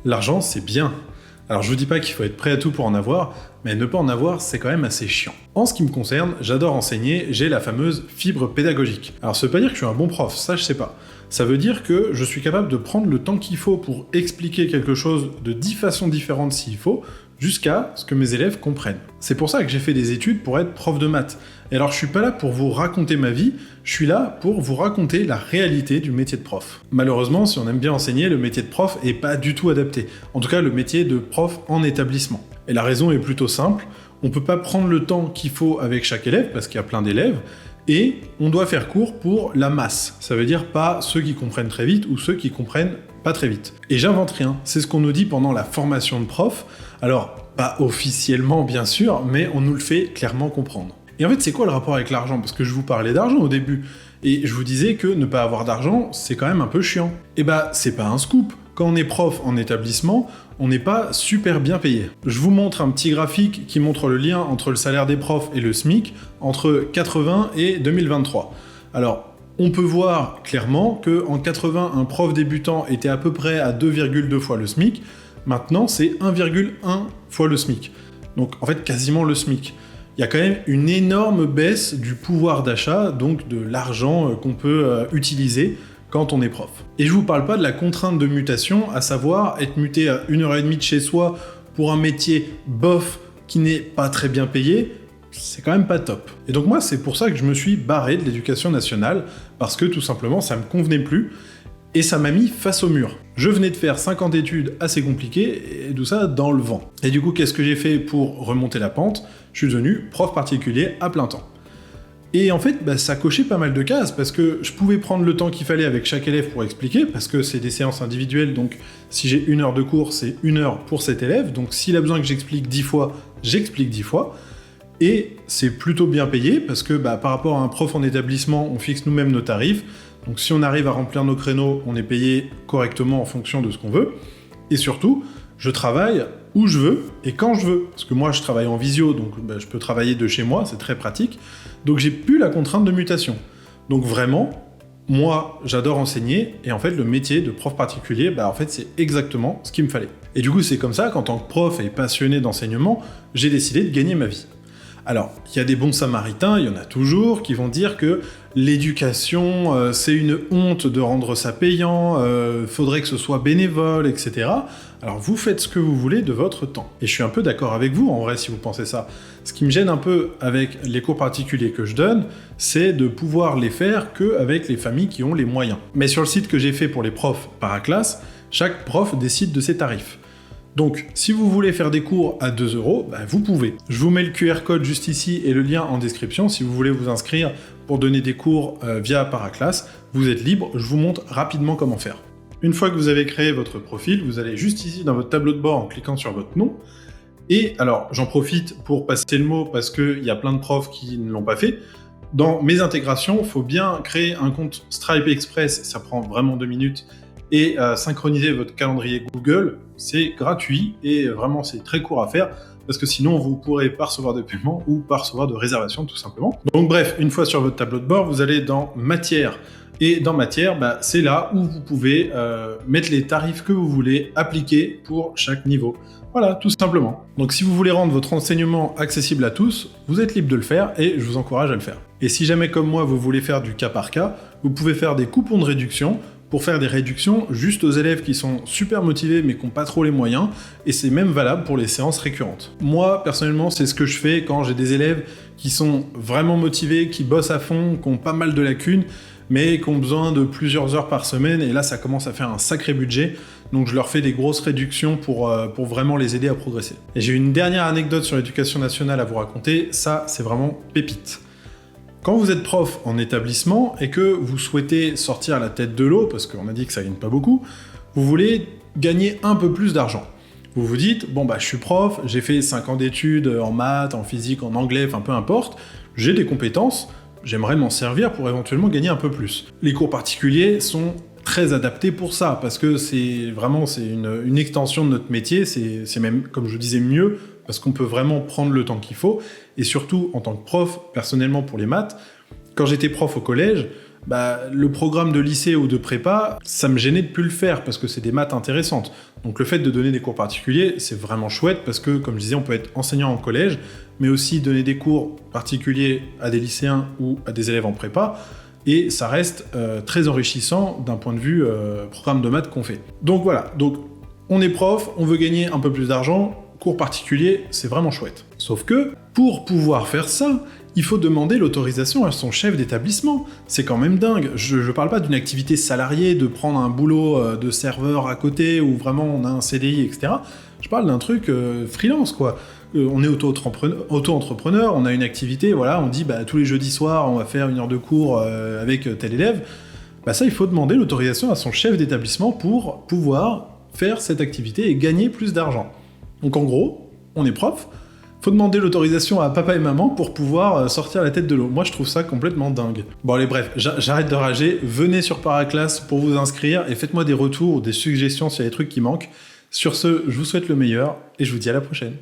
L'argent, c'est bien. Alors je vous dis pas qu'il faut être prêt à tout pour en avoir, mais ne pas en avoir, c'est quand même assez chiant. En ce qui me concerne, j'adore enseigner, j'ai la fameuse fibre pédagogique. Alors ça veut pas dire que je suis un bon prof, ça je sais pas. Ça veut dire que je suis capable de prendre le temps qu'il faut pour expliquer quelque chose de 10 façons différentes s'il faut, jusqu'à ce que mes élèves comprennent. C'est pour ça que j'ai fait des études pour être prof de maths. Et alors je suis pas là pour vous raconter ma vie, je suis là pour vous raconter la réalité du métier de prof. Malheureusement, si on aime bien enseigner, le métier de prof est pas du tout adapté. En tout cas, le métier de prof en établissement. Et la raison est plutôt simple, on peut pas prendre le temps qu'il faut avec chaque élève, parce qu'il y a plein d'élèves, et on doit faire court pour la masse. Ça veut dire pas ceux qui comprennent très vite ou ceux qui comprennent pas très vite. Et j'invente rien, c'est ce qu'on nous dit pendant la formation de prof. Alors, pas officiellement bien sûr, mais on nous le fait clairement comprendre. Et en fait, c'est quoi le rapport avec l'argent? Parce que je vous parlais d'argent au début, et je vous disais que ne pas avoir d'argent, c'est quand même un peu chiant. Et bah, c'est pas un scoop. Quand on est prof en établissement, on n'est pas super bien payé. Je vous montre un petit graphique qui montre le lien entre le salaire des profs et le SMIC entre 80 et 2023. Alors, on peut voir clairement qu'en 80, un prof débutant était à peu près à 2,2 fois le SMIC. Maintenant, c'est 1,1 fois le SMIC. Donc, en fait, quasiment le SMIC. Il y a quand même une énorme baisse du pouvoir d'achat, donc de l'argent qu'on peut utiliser quand on est prof. Et je vous parle pas de la contrainte de mutation, à savoir être muté à 1h30 de chez soi pour un métier bof qui n'est pas très bien payé, c'est quand même pas top. Et donc moi, c'est pour ça que je me suis barré de l'éducation nationale, parce que tout simplement, ça me convenait plus, et ça m'a mis face au mur. Je venais de faire 5 ans d'études assez compliquées, et tout ça dans le vent. Et du coup, qu'est-ce que j'ai fait pour remonter la pente? Je suis devenu prof particulier à plein temps. Et en fait, ça cochait pas mal de cases, parce que je pouvais prendre le temps qu'il fallait avec chaque élève pour expliquer, parce que c'est des séances individuelles, donc si j'ai 1 heure de cours, c'est 1 heure pour cet élève, donc s'il a besoin que j'explique 10 fois, j'explique 10 fois. Et c'est plutôt bien payé, parce que par rapport à un prof en établissement, on fixe nous-mêmes nos tarifs, donc si on arrive à remplir nos créneaux, on est payé correctement en fonction de ce qu'on veut. Et surtout, je travaille où je veux et quand je veux. Parce que moi, je travaille en visio, donc je peux travailler de chez moi, c'est très pratique. Donc j'ai plus la contrainte de mutation. Donc vraiment, moi, j'adore enseigner, et en fait, le métier de prof particulier, en fait, c'est exactement ce qu'il me fallait. Et du coup, c'est comme ça qu'en tant que prof et passionné d'enseignement, j'ai décidé de gagner ma vie. Alors, il y a des bons samaritains, il y en a toujours, qui vont dire que l'éducation, c'est une honte de rendre ça payant, faudrait que ce soit bénévole, etc. Alors vous faites ce que vous voulez de votre temps. Et je suis un peu d'accord avec vous, en vrai, si vous pensez ça. Ce qui me gêne un peu avec les cours particuliers que je donne, c'est de pouvoir les faire qu'avec les familles qui ont les moyens. Mais sur le site que j'ai fait pour les profs paraclasse, chaque prof décide de ses tarifs. Donc, si vous voulez faire des cours à 2 €, vous pouvez. Je vous mets le QR code juste ici et le lien en description si vous voulez vous inscrire pour donner des cours via Paraclass. Vous êtes libre, je vous montre rapidement comment faire. Une fois que vous avez créé votre profil, vous allez juste ici dans votre tableau de bord en cliquant sur votre nom. Et alors, j'en profite pour passer le mot parce qu'il y a plein de profs qui ne l'ont pas fait. Dans mes intégrations, il faut bien créer un compte Stripe Express, ça prend vraiment 2 minutes, et synchroniser votre calendrier Google, c'est gratuit et vraiment c'est très court à faire parce que sinon vous pourrez pas recevoir de paiement ou pas recevoir de réservation tout simplement. Donc bref, une fois sur votre tableau de bord, vous allez dans Matière. Et dans Matière, c'est là où vous pouvez mettre les tarifs que vous voulez appliquer pour chaque niveau. Voilà, tout simplement. Donc si vous voulez rendre votre enseignement accessible à tous, vous êtes libre de le faire et je vous encourage à le faire. Et si jamais comme moi vous voulez faire du cas par cas, vous pouvez faire des coupons de réduction pour faire des réductions juste aux élèves qui sont super motivés mais qui n'ont pas trop les moyens, et c'est même valable pour les séances récurrentes. Moi, personnellement, c'est ce que je fais quand j'ai des élèves qui sont vraiment motivés, qui bossent à fond, qui ont pas mal de lacunes, mais qui ont besoin de plusieurs heures par semaine, et là ça commence à faire un sacré budget, donc je leur fais des grosses réductions pour vraiment les aider à progresser. Et j'ai une dernière anecdote sur l'éducation nationale à vous raconter, ça c'est vraiment pépite. Quand vous êtes prof en établissement et que vous souhaitez sortir la tête de l'eau, parce qu'on a dit que ça gagne pas beaucoup, vous voulez gagner un peu plus d'argent. Vous vous dites, je suis prof, j'ai fait 5 ans d'études en maths, en physique, en anglais, peu importe, j'ai des compétences, j'aimerais m'en servir pour éventuellement gagner un peu plus. Les cours particuliers sont très adaptés pour ça, parce que c'est une extension de notre métier, c'est même, comme je vous disais, mieux, parce qu'on peut vraiment prendre le temps qu'il faut, et surtout, en tant que prof, personnellement pour les maths, quand j'étais prof au collège, bah, le programme de lycée ou de prépa, ça me gênait de plus le faire parce que c'est des maths intéressantes. Donc le fait de donner des cours particuliers, c'est vraiment chouette parce que, comme je disais, on peut être enseignant en collège, mais aussi donner des cours particuliers à des lycéens ou à des élèves en prépa, et ça reste très enrichissant d'un point de vue programme de maths qu'on fait. Donc voilà, donc on est prof, on veut gagner un peu plus d'argent, cours particuliers, c'est vraiment chouette. Sauf que, pour pouvoir faire ça, il faut demander l'autorisation à son chef d'établissement. C'est quand même dingue. Je parle pas d'une activité salariée, de prendre un boulot de serveur à côté, où vraiment on a un CDI, etc. Je parle d'un truc freelance, quoi. On est auto-entrepreneur, on a une activité, voilà, on dit bah, tous les jeudis soirs, on va faire 1 heure de cours avec tel élève. Bah ça, il faut demander l'autorisation à son chef d'établissement pour pouvoir faire cette activité et gagner plus d'argent. Donc en gros, on est prof, faut demander l'autorisation à papa et maman pour pouvoir sortir la tête de l'eau. Moi, je trouve ça complètement dingue. Bon allez, bref, j'arrête de rager, venez sur Paraclass pour vous inscrire et faites-moi des retours ou des suggestions s'il y a des trucs qui manquent. Sur ce, je vous souhaite le meilleur et je vous dis à la prochaine.